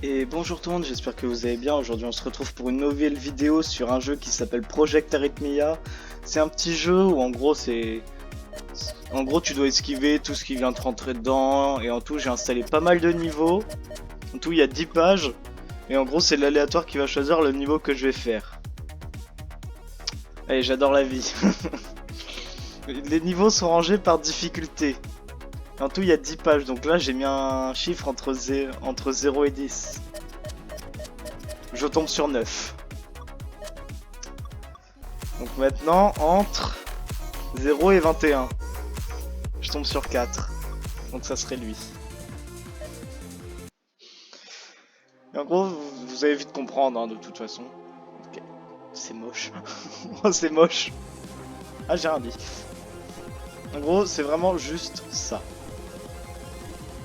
Et bonjour tout le monde, j'espère que vous allez bien. Aujourd'hui on se retrouve pour une nouvelle vidéo sur un jeu qui s'appelle Project Arrhythmia. C'est un petit jeu où en gros tu dois esquiver tout ce qui vient de rentrer dedans. Et en tout j'ai installé pas mal de niveaux. En tout il y a 10 pages. Et en gros c'est l'aléatoire qui va choisir le niveau que je vais faire. Allez, j'adore la vie. Les niveaux sont rangés par difficulté. En tout il y a 10 pages, donc là j'ai mis un chiffre entre 0 et 10. Je tombe sur 9. Donc maintenant, entre 0 et 21. Je tombe sur 4. Donc ça serait lui. Et en gros, vous allez vite comprendre, hein, de toute façon. Ok. C'est moche. Oh, c'est moche. Ah, j'ai rien dit. En gros, c'est vraiment juste ça.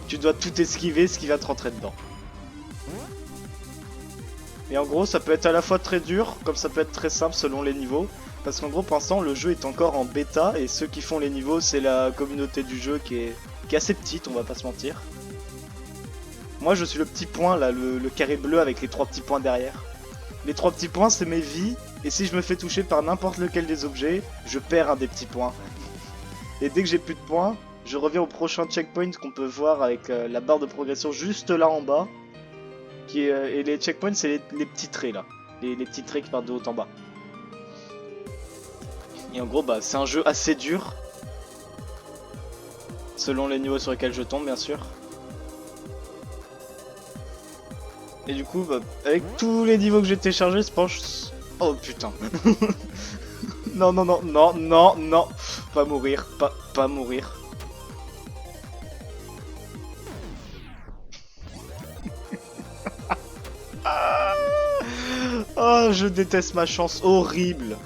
Tu dois tout esquiver ce qui va te rentrer dedans. Et en gros, ça peut être à la fois très dur, comme ça peut être très simple selon les niveaux. Parce qu'en gros, pour l'instant, le jeu est encore en bêta, et ceux qui font les niveaux, c'est la communauté du jeu qui est assez petite, on va pas se mentir. Moi, je suis le petit point, là, le carré bleu avec les 3 petits points derrière. Les 3 petits points, c'est mes vies, et si je me fais toucher par n'importe lequel des objets, je perds un des petits points. Et dès que j'ai plus de points, je reviens au prochain checkpoint qu'on peut voir avec la barre de progression juste là en bas. Et les checkpoints, c'est les petits traits là. Les petits traits qui partent de haut en bas. Et en gros, bah, c'est un jeu assez dur. Selon les niveaux sur lesquels je tombe, bien sûr. Et du coup, bah, avec tous les niveaux que j'ai téléchargés, je pense... Oh putain. Non, non, non, non, non, non. Pas mourir, pas mourir. Oh, je déteste ma chance, horrible.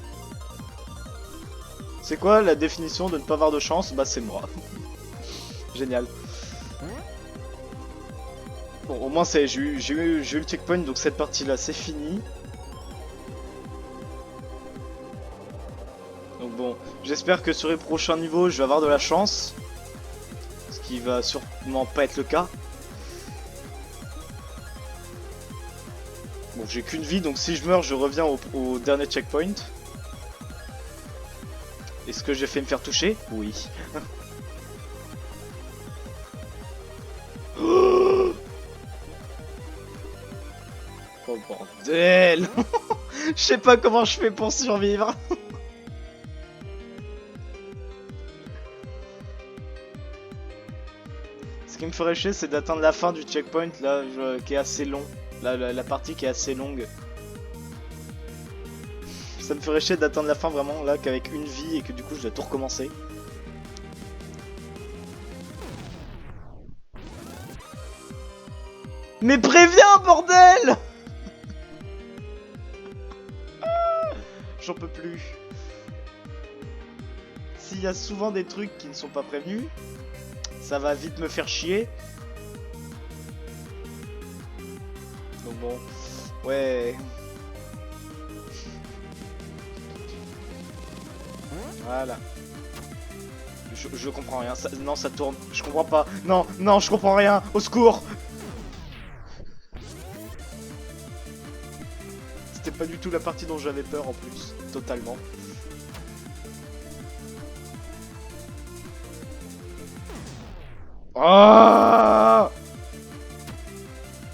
C'est quoi la définition de ne pas avoir de chance? Bah c'est moi. Génial. Bon, au moins j'ai eu le checkpoint, donc cette partie-là c'est fini. Donc bon, j'espère que sur les prochains niveaux je vais avoir de la chance. Ce qui va sûrement pas être le cas. Bon, j'ai qu'une vie, donc si je meurs, je reviens au dernier checkpoint. Est-ce que j'ai fait me faire toucher? Oui. Oh bordel. Je sais pas comment je fais pour survivre. Ce qui me ferait chier, c'est d'atteindre la fin du checkpoint là, qui est assez long. La partie qui est assez longue. Ça me ferait chier d'atteindre la fin vraiment là qu'avec une vie et que du coup je dois tout recommencer. Mais préviens, bordel! J'en peux plus. S'il y a souvent des trucs qui ne sont pas prévenus, ça va vite me faire chier. Donc bon, ouais. Voilà. Je comprends rien. Non, ça tourne. Je comprends pas. Non, non, je comprends rien. Au secours! C'était pas du tout la partie dont j'avais peur en plus. Totalement. Ah!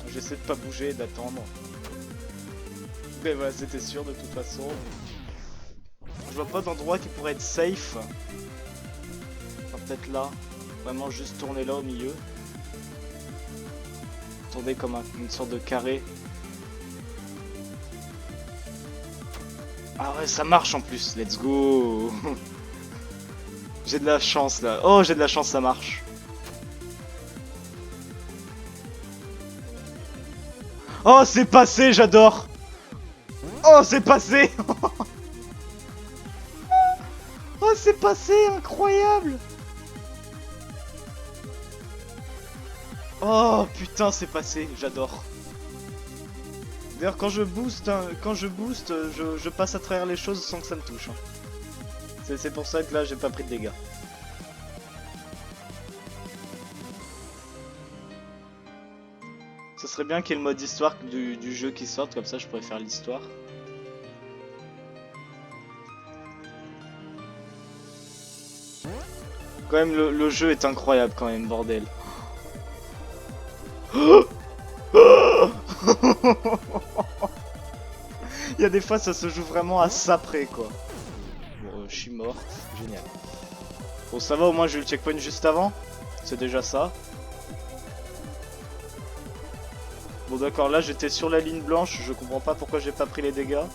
J'essaie de pas bouger, d'attendre. Mais voilà, c'était sûr de toute façon. Je vois pas d'endroit qui pourrait être safe. Enfin, peut-être là. Vraiment juste tourner là au milieu. Tourner comme une sorte de carré. Ah ouais, ça marche en plus. Let's go. J'ai de la chance là. Oh, j'ai de la chance, ça marche. Oh, c'est passé, j'adore. Oh, c'est passé. Oh, c'est passé, incroyable. Oh, putain, c'est passé, j'adore. D'ailleurs, quand je booste, hein, je passe à travers les choses sans que ça me touche. Hein. C'est pour ça que là, j'ai pas pris de dégâts. Ça serait bien qu'il y ait le mode histoire du jeu qui sorte, comme ça je pourrais faire l'histoire. Quand même le jeu est incroyable quand même, bordel. Il y a des fois ça se joue vraiment à ça près quoi. Bon, je suis mort, génial. Bon ça va, au moins j'ai eu le checkpoint juste avant. C'est déjà ça. Bon d'accord, là j'étais sur la ligne blanche, je comprends pas pourquoi j'ai pas pris les dégâts.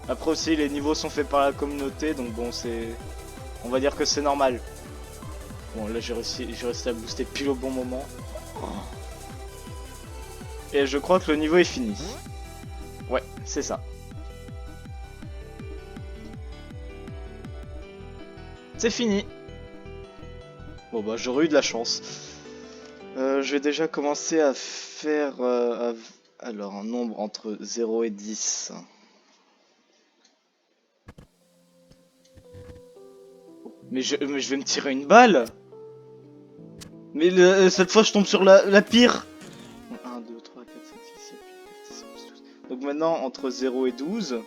Après aussi les niveaux sont faits par la communauté, donc bon c'est... On va dire que c'est normal. Bon là j'ai réussi à booster pile au bon moment. Et je crois que le niveau est fini. Ouais, c'est ça. C'est fini. Bon bah j'aurais eu de la chance. Je vais déjà commencer à faire alors un nombre entre 0 et 10. Mais je vais me tirer une balle. Mais cette fois je tombe sur la pire. 1, 2, 3, 4, 5, 6, 7, 8, 9, 10, 11, 12. Donc maintenant entre 0 et 12.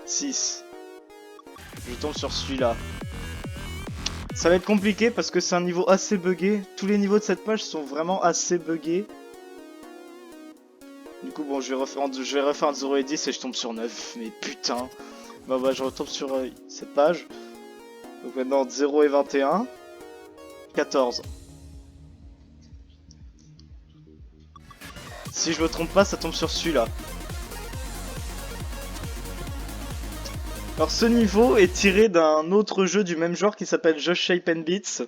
6. Je tombe sur celui-là. Ça va être compliqué parce que c'est un niveau assez buggé. Tous les niveaux de cette page sont vraiment assez buggés. Du coup bon je vais refaire entre 0 et 10 et je tombe sur 9. Mais putain. Bah je retombe sur cette page. Donc maintenant entre 0 et 21. 14. Si je me trompe pas, ça tombe sur celui-là. Alors ce niveau est tiré d'un autre jeu du même genre qui s'appelle Just Shape and Beats.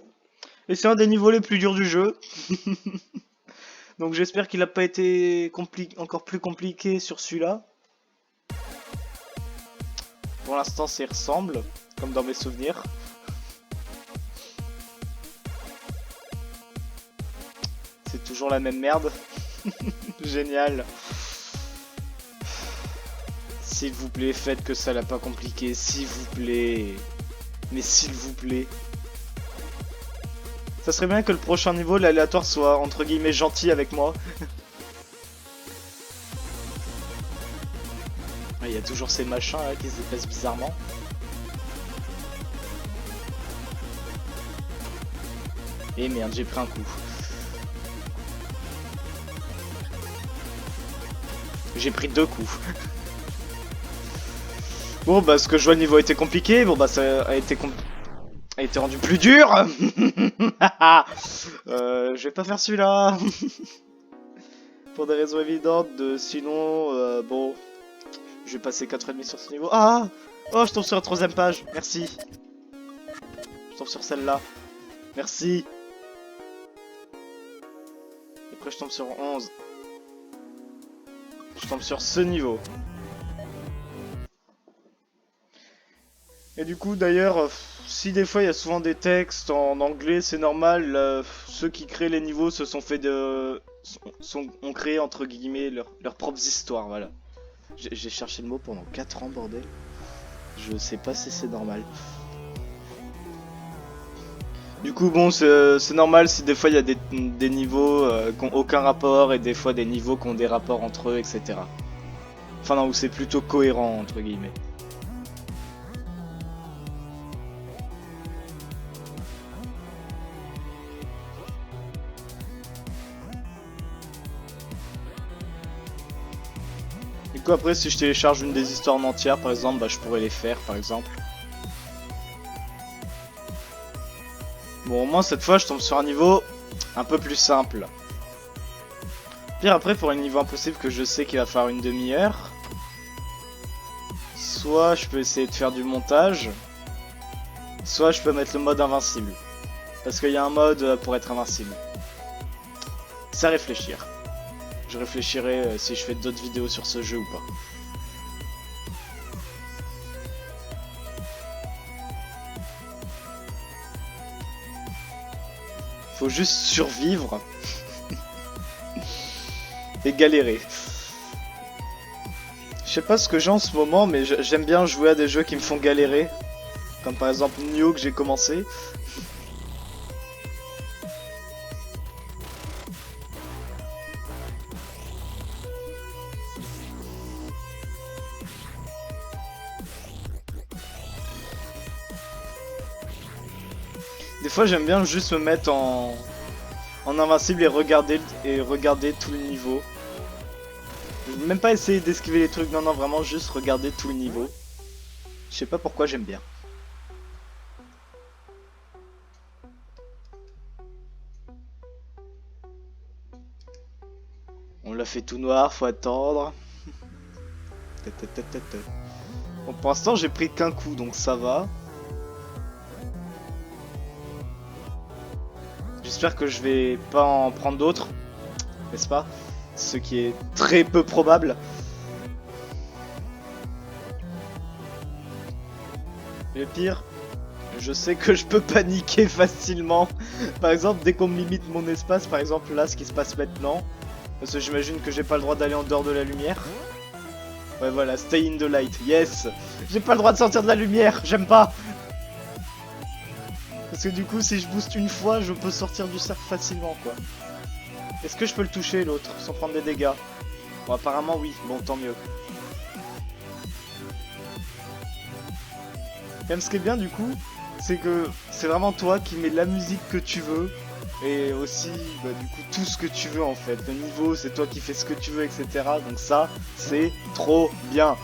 Et c'est un des niveaux les plus durs du jeu. Donc j'espère qu'il n'a pas été encore plus compliqué sur celui-là. Pour l'instant ça y ressemble, comme dans mes souvenirs. C'est toujours la même merde. Génial. S'il vous plaît, faites que ça l'a pas compliqué, s'il vous plaît. Mais s'il vous plaît. Ça serait bien que le prochain niveau, l'aléatoire, soit entre guillemets gentil avec moi. Il y a toujours ces machins là qui se déplacent bizarrement. Et merde, j'ai pris un coup. J'ai pris 2 coups. Bon bah ce que je vois, le niveau a été compliqué, bon bah ça a été rendu plus dur. Je vais pas faire celui-là. Pour des raisons évidentes, sinon bon, je vais passer 4,5 sur ce niveau. Ah oh, je tombe sur la 3ème page, merci. Je tombe sur celle-là, merci. Et après je tombe sur 11. Je tombe sur ce niveau. Et du coup d'ailleurs, si des fois il y a souvent des textes en anglais, c'est normal, ceux qui créent les niveaux se sont fait ont créé entre guillemets leurs propres histoires, voilà. J'ai cherché le mot pendant 4 ans, bordel. Je sais pas si c'est normal. Du coup bon, c'est normal si des fois il y a des niveaux qui n'ont aucun rapport et des fois des niveaux qui ont des rapports entre eux, etc. Enfin non, où c'est plutôt cohérent entre guillemets. Du coup après si je télécharge une des histoires en entière par exemple, bah je pourrais les faire par exemple. Bon au moins cette fois je tombe sur un niveau un peu plus simple. Pire après pour un niveau impossible que je sais qu'il va falloir une demi-heure. Soit je peux essayer de faire du montage. Soit je peux mettre le mode invincible. Parce qu'il y a un mode pour être invincible. C'est à réfléchir. Je réfléchirai si je fais d'autres vidéos sur ce jeu ou pas. Faut juste survivre. Et galérer. Je sais pas ce que j'ai en ce moment, mais j'aime bien jouer à des jeux qui me font galérer. Comme par exemple Nioh que j'ai commencé. Des fois j'aime bien juste me mettre en invincible et regarder tout le niveau. Même pas essayer d'esquiver les trucs, non non, vraiment juste regarder tout le niveau. Je sais pas pourquoi j'aime bien. On l'a fait tout noir, faut attendre. Bon, pour l'instant j'ai pris qu'un coup donc ça va. J'espère que je vais pas en prendre d'autres, n'est-ce pas? Ce qui est très peu probable. Le pire, je sais que je peux paniquer facilement. Par exemple, dès qu'on me limite mon espace, par exemple là, ce qui se passe maintenant, parce que j'imagine que j'ai pas le droit d'aller en dehors de la lumière. Ouais voilà, stay in the light, yes. J'ai pas le droit de sortir de la lumière, j'aime pas. Parce que du coup, si je booste une fois, je peux sortir du cercle facilement, quoi. Est-ce que je peux le toucher, l'autre, sans prendre des dégâts? Bon, apparemment, oui. Bon, tant mieux. Même ce qui est bien, du coup, c'est que c'est vraiment toi qui mets la musique que tu veux. Et aussi, bah, du coup, tout ce que tu veux, en fait. Le niveau, c'est toi qui fais ce que tu veux, etc. Donc ça, c'est trop bien.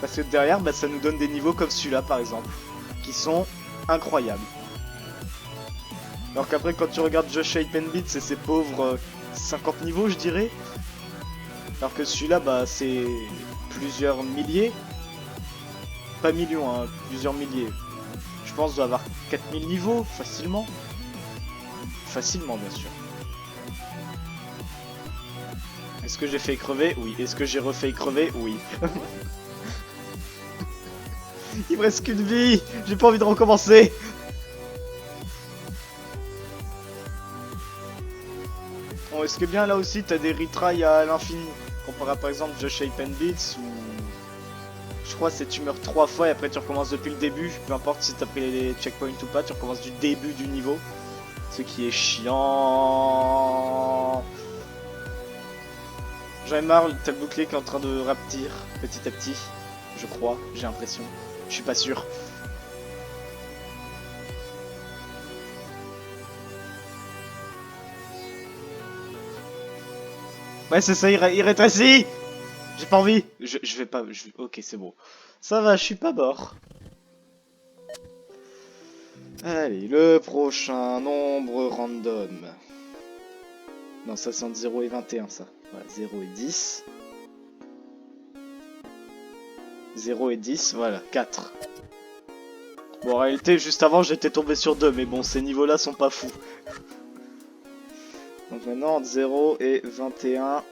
Parce que derrière, bah, ça nous donne des niveaux comme celui-là, par exemple. Qui sont incroyables. Alors qu'après, quand tu regardes Just Shape and Beat, c'est ces pauvres 50 niveaux, je dirais. Alors que celui-là, bah, c'est plusieurs milliers. Pas millions, hein, plusieurs milliers. Je pense doit avoir 4000 niveaux, facilement. Facilement, bien sûr. Est-ce que j'ai fait crever? Oui. Est-ce que j'ai refait crever? Oui. Il me reste qu'une vie. J'ai pas envie de recommencer. Bon, est-ce que bien là aussi t'as des retries à l'infini? Comparé à par exemple Just Shape and Beats où je crois c'est tu meurs 3 fois et après tu recommences depuis le début. Peu importe si t'as pris les checkpoints ou pas, tu recommences du début du niveau. Ce qui est chiant. J'en ai marre, t'as le bouclier qui est en train de rapetir petit à petit. Je crois, j'ai l'impression. Je suis pas sûr. Ouais, c'est ça, il rétrécit. J'ai pas envie. Je vais pas. Ok, c'est bon. Ça va, je suis pas mort. Allez, le prochain nombre random. Non, ça c'est entre 0 et 21, ça. Voilà, 0 et 10. 0 et 10, voilà, 4. Bon, en réalité, juste avant, j'étais tombé sur 2, mais bon, ces niveaux-là sont pas fous. Donc maintenant, entre 0 et 21,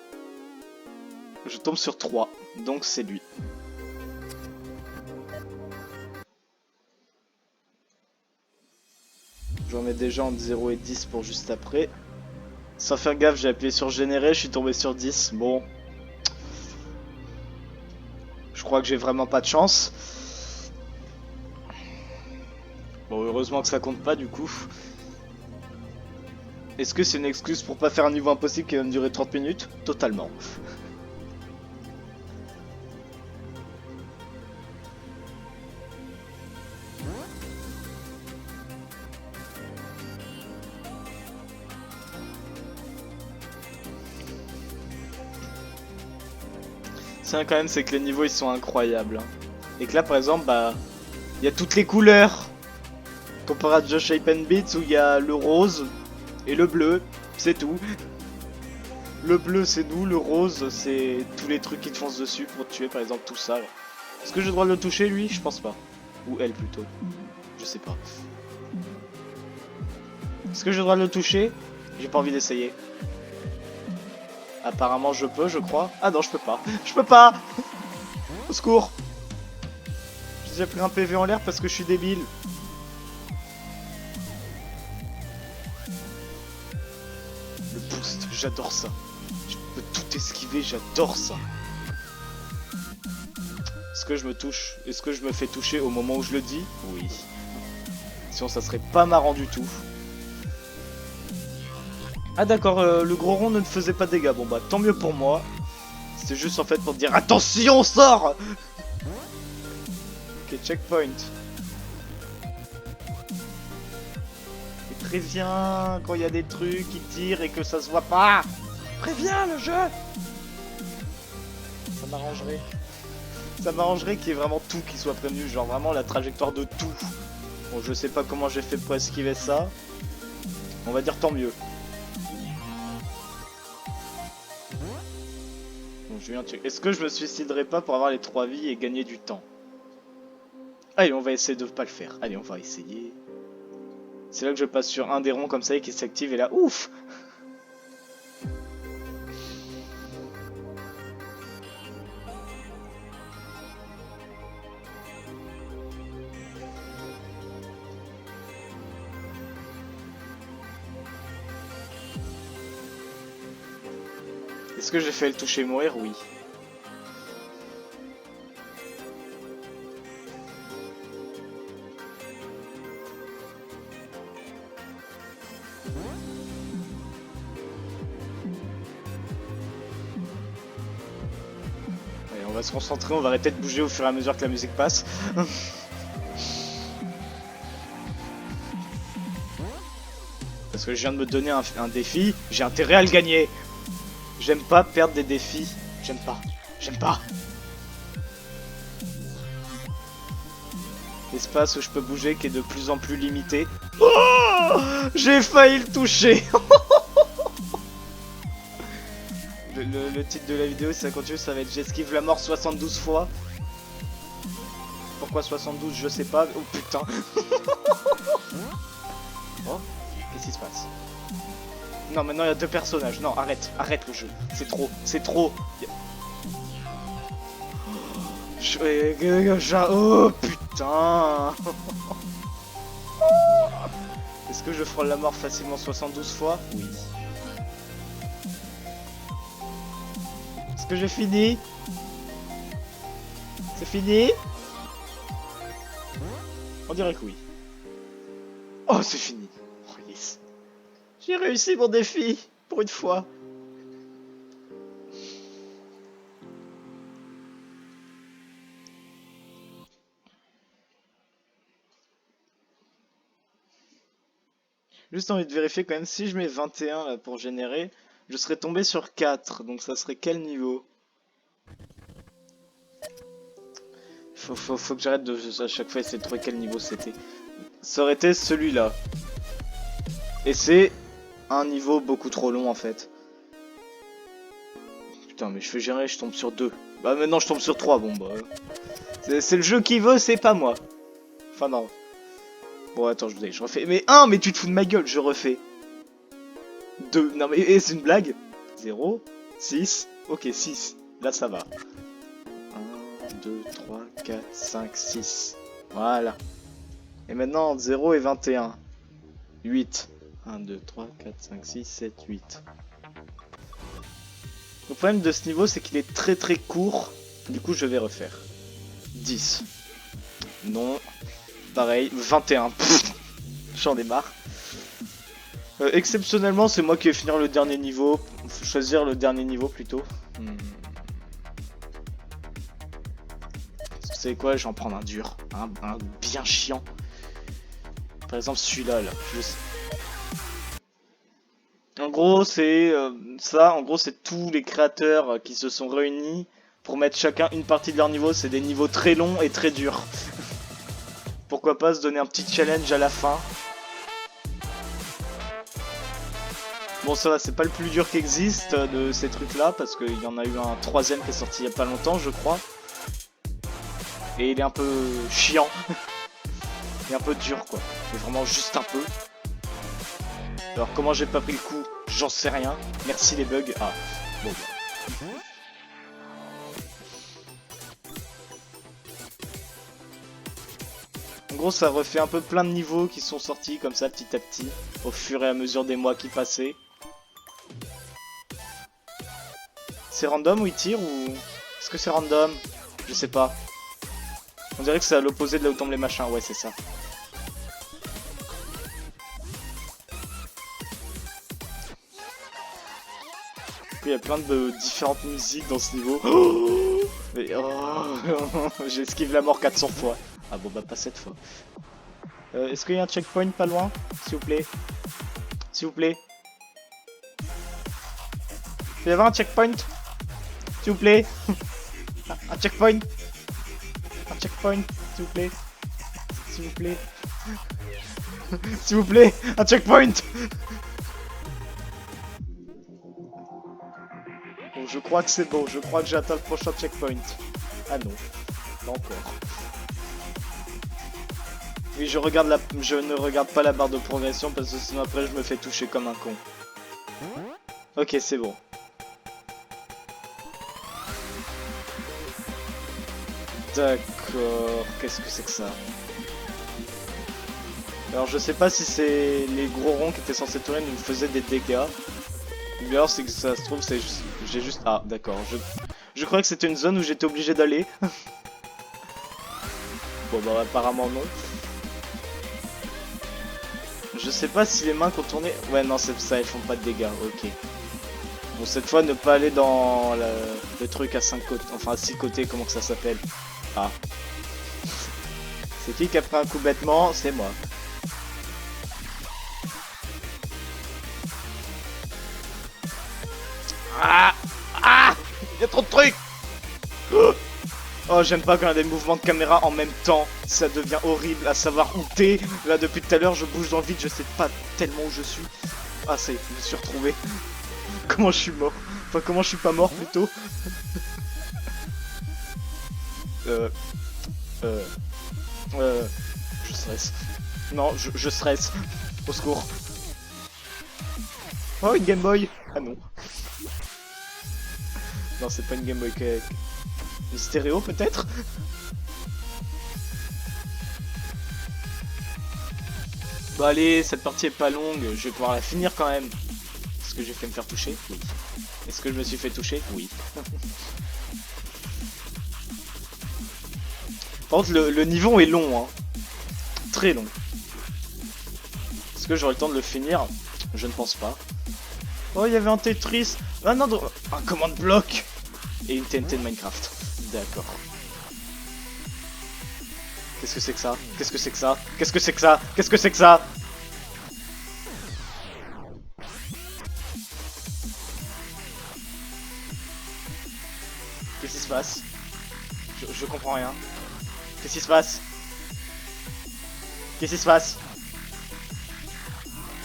je tombe sur 3. Donc c'est lui. Je remets déjà entre 0 et 10 pour juste après. Sans faire gaffe, j'ai appuyé sur générer, je suis tombé sur 10. Bon. Je crois que j'ai vraiment pas de chance. Bon, heureusement que ça compte pas du coup. Est-ce que c'est une excuse pour pas faire un niveau impossible qui va me durer 30 minutes? Totalement. C'est quand même, c'est que les niveaux ils sont incroyables. Et que là par exemple, bah, il y a toutes les couleurs. Comparé à Just Shape and Beats où il y a le rose et le bleu, c'est tout. Le bleu c'est nous, le rose c'est tous les trucs qui te foncent dessus pour te tuer, par exemple tout ça. Est-ce que j'ai le droit de le toucher lui? Je pense pas. Ou elle plutôt. Je sais pas. Est-ce que j'ai le droit de le toucher? J'ai pas envie d'essayer. Apparemment je peux, je crois. Ah non, je peux pas. Je peux pas. Au secours. J'ai déjà pris un PV en l'air parce que je suis débile. Le boost, j'adore ça. Je peux tout esquiver, j'adore ça. Est-ce que je me touche? Est-ce que je me fais toucher au moment où je le dis? Oui. Sinon ça serait pas marrant du tout. Ah d'accord, le gros rond ne faisait pas de dégâts. Bon bah tant mieux pour moi. C'était juste en fait pour te dire attention, sort. Ok, checkpoint. Et Préviens quand il y a des trucs qui tirent et que ça se voit pas. Préviens le jeu. Ça m'arrangerait. Ça m'arrangerait qu'il y ait vraiment tout qui soit prévenu, genre vraiment la trajectoire de tout. Bon, je sais pas comment j'ai fait pour esquiver ça. On va dire tant mieux. Bon, je viens de checker. Est-ce que je me suiciderai pas pour avoir les 3 vies et gagner du temps? Allez, on va essayer de pas le faire. Allez, on va essayer. C'est là que je passe sur un des ronds comme ça et qui s'active et là, ouf! Est-ce que j'ai fait le toucher mourir? Oui. Allez, on va se concentrer, on va arrêter de bouger au fur et à mesure que la musique passe. Parce que je viens de me donner un défi, j'ai intérêt à le gagner. J'aime pas perdre des défis. J'aime pas. J'aime pas. L'espace où je peux bouger qui est de plus en plus limité. Oh, j'ai failli le toucher. le titre de la vidéo, si ça continue, ça va être j'esquive la mort 72 fois. Pourquoi 72, je sais pas. Oh putain. Oh, qu'est-ce qui se passe? Non, maintenant il y a 2 personnages. Non, arrête, arrête le jeu. C'est trop, c'est trop. Oh putain. Est-ce que je frôle la mort facilement 72 fois? Oui. Est-ce que j'ai fini? C'est fini? On dirait que oui. Oh, c'est fini. Oh, yes. J'ai réussi mon défi, pour une fois. Juste envie de vérifier quand même, si je mets 21 là, pour générer, je serais tombé sur 4, donc ça serait quel niveau? Faut que j'arrête de à chaque fois essayer de trouver quel niveau c'était. Ça aurait été celui-là. Et c'est un niveau beaucoup trop long en fait. Putain, mais je fais gérer, je tombe sur 2. Bah maintenant je tombe sur 3, bon bah... C'est le jeu qui veut, c'est pas moi. Enfin non. Bon attends, je refais... Mais 1, mais tu te fous de ma gueule, je refais. 2, non mais c'est une blague. 0, 6, ok 6, là ça va. 1, 2, 3, 4, 5, 6. Voilà. Et maintenant 0 et 21. 8. 1, 2, 3, 4, 5, 6, 7, 8. Le problème de ce niveau c'est qu'il est très très court. Du coup je vais refaire. 10. Non. Pareil. 21. J'en ai marre. Exceptionnellement c'est moi qui vais finir le dernier niveau. Faut choisir le dernier niveau plutôt. Vous savez quoi, je vais en prendre un dur. Un bien chiant. Par exemple celui-là là. En gros c'est ça, en gros c'est tous les créateurs qui se sont réunis pour mettre chacun une partie de leur niveau. C'est des niveaux très longs et très durs. Pourquoi pas se donner un petit challenge à la fin. Bon ça va, c'est pas le plus dur qui existe de ces trucs là, parce qu'il y en a eu un 3ème qui est sorti il y a pas longtemps je crois. Et il est un peu chiant. Il est un peu dur quoi, mais vraiment juste un peu. Alors comment j'ai pas pris le coup, j'en sais rien. Merci les bugs. Ah, bon bah. En gros ça refait un peu plein de niveaux qui sont sortis comme ça petit à petit, au fur et à mesure des mois qui passaient. C'est random où il tire ou... Est-ce que c'est random? Je sais pas. On dirait que c'est à l'opposé de là où tombent les machins, ouais c'est ça. Il y a plein de différentes musiques dans ce niveau. Oh mais oh j'esquive la mort 400 fois. Ah bon bah pas cette fois. Est-ce qu'il y a un checkpoint pas loin, s'il vous plaît? S'il vous plaît. Il va y avoir un checkpoint. S'il vous plaît. Un checkpoint. Un checkpoint. S'il vous plaît. S'il vous plaît. S'il vous plaît. Un checkpoint. Bon, je crois que c'est bon. Je crois que j'ai atteint le prochain checkpoint. Ah non. Pas encore. Oui, je ne regarde pas la barre de progression parce que sinon après je me fais toucher comme un con. Ok, c'est bon. D'accord. Qu'est-ce que c'est que ça? Alors je sais pas si c'est les gros ronds qui étaient censés tourner nous faisaient des dégâts. Ou alors c'est que ça se trouve c'est juste... J'ai juste... Ah d'accord. Je croyais que c'était une zone où j'étais obligé d'aller. Bon bah apparemment non. Je sais pas si les mains qu'on tournait... Ouais non c'est ça, elles font pas de dégâts, ok. Bon cette fois ne pas aller dans le truc à 5 côtés, enfin à 6 côtés, comment que ça s'appelle? Ah. C'est qui a pris un coup bêtement? C'est moi. Ah! Ah! Il y a trop de trucs! Oh, j'aime pas quand il y a des mouvements de caméra en même temps. Ça devient horrible à savoir où t'es. Là, depuis tout à l'heure, je bouge dans le vide, je sais pas tellement où je suis. Ah, je me suis retrouvé. Comment je suis mort? Enfin, comment je suis pas mort plutôt? Je stresse. Non, je stresse. Au secours. Oh, une Game Boy! Ah non. Non, c'est pas une Game Boy. Une stéréo peut-être? Bon allez, cette partie est pas longue, je vais pouvoir la finir quand même. Est-ce que j'ai fait me faire toucher? Oui. Est-ce que je me suis fait toucher? Oui. Par contre le niveau est long, hein. Très long. Est-ce que j'aurai le temps de le finir? Je ne pense pas. Oh, il y avait un Tetris. Ah non, un commande bloc. Et une TNT de Minecraft. D'accord. Qu'est-ce que c'est que ça? Qu'est-ce que c'est que ça? Qu'est-ce que c'est que ça? Qu'est-ce que c'est que ça? Qu'est-ce qui se passe? Je comprends rien. Qu'est-ce qui se passe? Qu'est-ce qui se passe?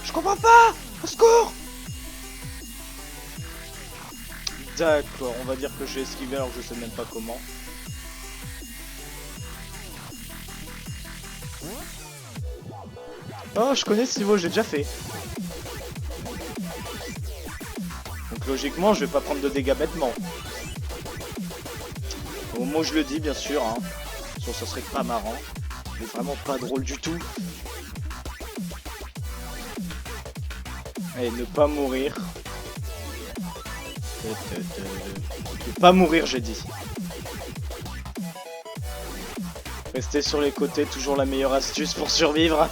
Je comprends pas! Au secours! D'accord, on va dire que j'ai esquivé alors que je sais même pas comment. Oh, je connais ce niveau, j'ai déjà fait. Donc logiquement, je vais pas prendre de dégâts bêtement. Au moment où je le dis, bien sûr, hein. Sinon, ça serait pas marrant. Mais vraiment pas drôle du tout. Allez, ne pas mourir. Ne pas mourir, j'ai dit. Rester sur les côtés, toujours la meilleure astuce pour survivre.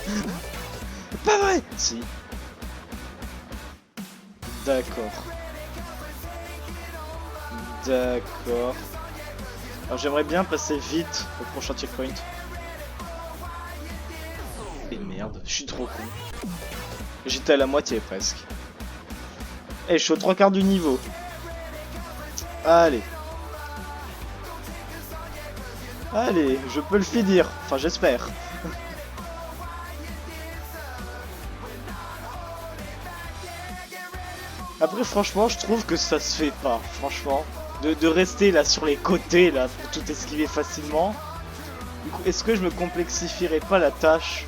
Pas vrai. Si. D'accord. D'accord. Alors j'aimerais bien passer vite au prochain checkpoint. Et merde, je suis trop con. J'étais à la moitié presque. Et je suis aux 3/4 du niveau. Allez. Allez, je peux le finir. Enfin, j'espère. Après, franchement, je trouve que ça se fait pas. Franchement, de rester là sur les côtés, là, pour tout esquiver facilement. Du coup, est-ce que je me complexifierais pas la tâche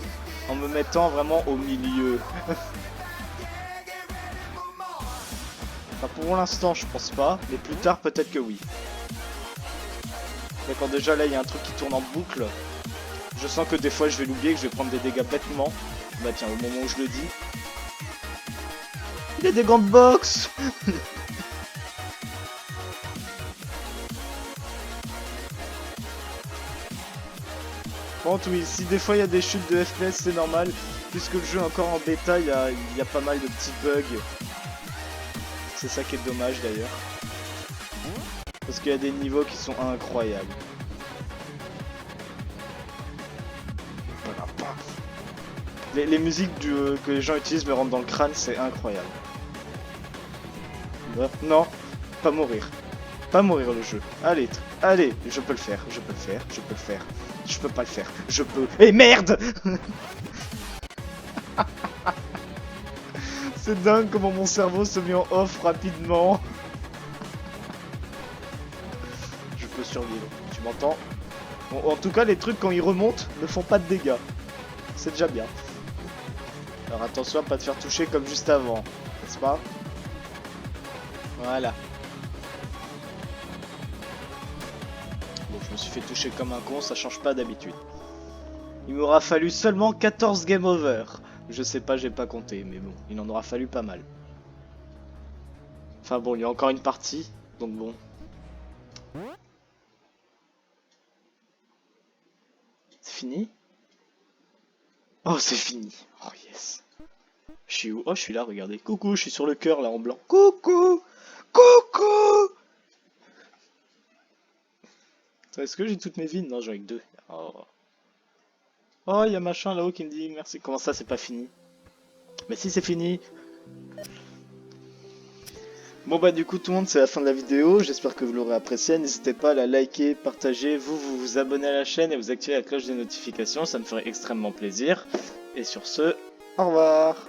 en me mettant vraiment au milieu? Enfin, pour l'instant, je pense pas, mais plus tard, peut-être que oui. D'accord, déjà là, il y a un truc qui tourne en boucle. Je sens que des fois, je vais l'oublier, que je vais prendre des dégâts bêtement. Bah tiens, au moment où je le dis. Il y a des gants de boxe. Bon, oui, si des fois il y a des chutes de FPS, c'est normal. Puisque le jeu est encore en bêta, il y a pas mal de petits bugs. C'est ça qui est dommage d'ailleurs. Parce qu'il y a des niveaux qui sont incroyables. Voilà. Les musiques que les gens utilisent me rentrent dans le crâne, c'est incroyable. Non, pas mourir. Pas mourir le jeu. Allez, allez, je peux le faire, je peux le faire, je peux le faire. Je peux pas le faire, je peux. Eh merde. C'est dingue comment mon cerveau se met en off rapidement. Je peux survivre, tu m'entends? Bon, en tout cas, les trucs quand ils remontent ne font pas de dégâts. C'est déjà bien. Alors attention à pas te faire toucher comme juste avant, n'est-ce pas? Voilà. Bon, je me suis fait toucher comme un con, ça change pas d'habitude. Il m'aura fallu seulement 14 game over. Je sais pas, j'ai pas compté, mais bon, il en aura fallu pas mal. Enfin bon, il y a encore une partie, donc bon. C'est fini? Oh, c'est fini. Oh yes. Je suis où? Oh, je suis là, regardez. Coucou, je suis sur le cœur là en blanc. Coucou! Coucou! Est-ce que j'ai toutes mes vies? Non, j'en ai que 2. Oh. Oh, il y a machin là-haut qui me dit merci. Comment ça, c'est pas fini? Mais si, c'est fini. Bon bah du coup tout le monde, c'est la fin de la vidéo, j'espère que vous l'aurez apprécié, n'hésitez pas à la liker, partager, vous abonner à la chaîne et vous activer la cloche des notifications, ça me ferait extrêmement plaisir. Et sur ce, au revoir.